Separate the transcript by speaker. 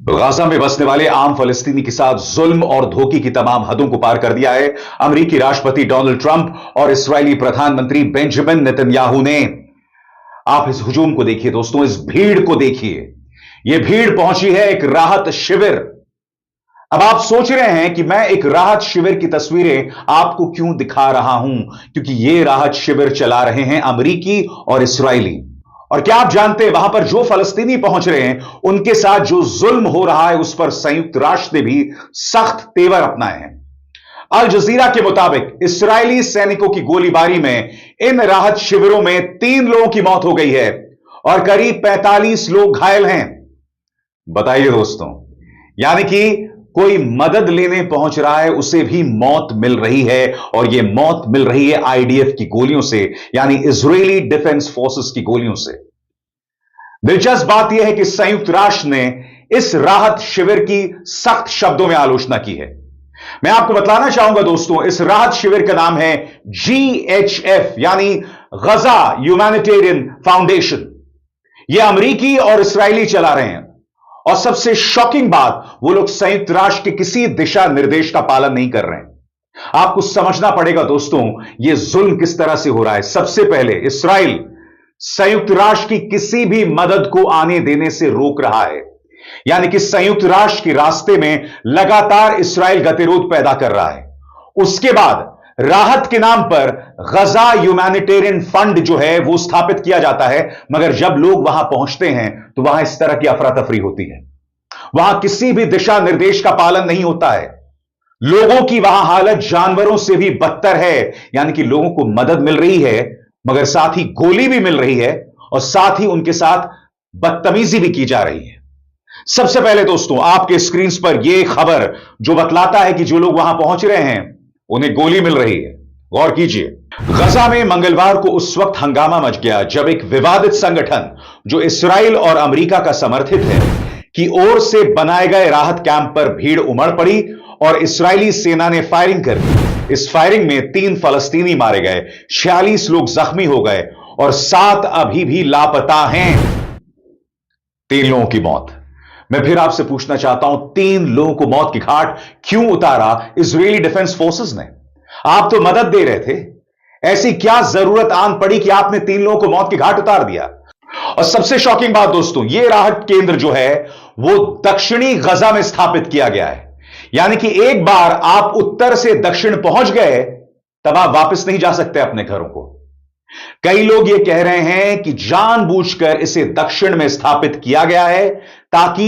Speaker 1: Gaza में बसने वाले आम फलस्तीनी के साथ जुल्म और धोखे की तमाम हदों को पार कर दिया है अमेरिकी राष्ट्रपति डोनाल्ड ट्रंप और इस्राएली प्रधानमंत्री बेंजामिन नेतन्याहू ने। आप इस हुजूम को देखिए दोस्तों, इस भीड़ को देखिए। यह भीड़ पहुंची है एक राहत शिविर। अब आप सोच रहे हैं कि मैं एक राहत शिविर की तस्वीरें आपको क्यों दिखा रहा हूं, क्योंकि यह राहत शिविर चला रहे हैं अमेरिकी और इस्राएली। और क्या आप जानते हैं वहां पर जो फलस्तीनी पहुंच रहे हैं उनके साथ जो जुल्म हो रहा है उस पर संयुक्त राष्ट्र ने भी सख्त तेवर अपनाए हैं। अल जजीरा के मुताबिक इस्राएली सैनिकों की गोलीबारी में इन राहत शिविरों में 3 लोगों की मौत हो गई है और करीब 45 लोग घायल हैं। बताइए दोस्तों, यानी कि कोई मदद लेने पहुंच रहा है उसे भी मौत मिल रही है, और यह मौत मिल रही है आईडीएफ की गोलियों से, यानी इजरायली डिफेंस फोर्सेस की गोलियों से। दिलचस्प बात यह है कि संयुक्त राष्ट्र ने इस राहत शिविर की सख्त शब्दों में आलोचना की है। मैं आपको बताना चाहूंगा दोस्तों, इस राहत शिविर का नाम है GHF, यानी गजा ह्यूमैनिटेरियन फाउंडेशन। यह अमेरिकी और इस्राएली चला रहे हैं। और सबसे शॉकिंग बात, वो लोग संयुक्त राष्ट्र के किसी दिशा निर्देश का पालन नहीं कर रहे हैं। आपको समझना पड़ेगा दोस्तों, यह जुल्म किस तरह से हो रहा है। सबसे पहले इस्राएल संयुक्त राष्ट्र की किसी भी मदद को आने देने से रोक रहा है, यानी कि संयुक्त राष्ट्र के रास्ते में लगातार इस्राएल गतिरोध पैदा कर रहा है। उसके बाद राहत के नाम पर गजा ह्यूमैनिटेरियन फंड जो है वो स्थापित किया जाता है, मगर जब लोग वहां पहुंचते हैं तो वहां इस तरह की अफरा तफरी होती है। वहां किसी भी दिशा निर्देश का पालन नहीं होता है। लोगों की वहां हालत जानवरों से भी बदतर है, यानी कि लोगों को मदद मिल रही है मगर साथ ही गोली भी मिल रही है और साथ ही उनके साथ बदतमीजी भी की जा रही है। सबसे पहले दोस्तों, आपके स्क्रीन पर यह खबर जो बतलाता है कि जो लोग वहां पहुंच रहे हैं उन्हें गोली मिल रही है। गौर कीजिए, गजा में मंगलवार को उस वक्त हंगामा मच गया जब एक विवादित संगठन जो इसराइल और अमेरिका का समर्थित है की ओर से बनाए गए राहत कैंप पर भीड़ उमड़ पड़ी और इस्राएली सेना ने फायरिंग कर दी। इस फायरिंग में 3 फलस्तीनी मारे गए, 46 लोग जख्मी हो गए और 7 अभी भी लापता हैं। 3 लोगों की मौत। मैं फिर आपसे पूछना चाहता हूं, 3 लोगों को मौत की घाट क्यों उतारा इजरायली डिफेंस फोर्सेस ने? आप तो मदद दे रहे थे। ऐसी क्या जरूरत आन पड़ी कि आपने 3 लोगों को मौत की घाट उतार दिया? और सबसे शॉकिंग बात दोस्तों, यह राहत केंद्र जो है वो दक्षिणी गजा में स्थापित किया गया है, यानी कि एक बार आप उत्तर से दक्षिण पहुंच गए तब आप वापस नहीं जा सकते अपने घरों को। कई लोग यह कह रहे हैं कि जानबूझकर इसे दक्षिण में स्थापित किया गया है ताकि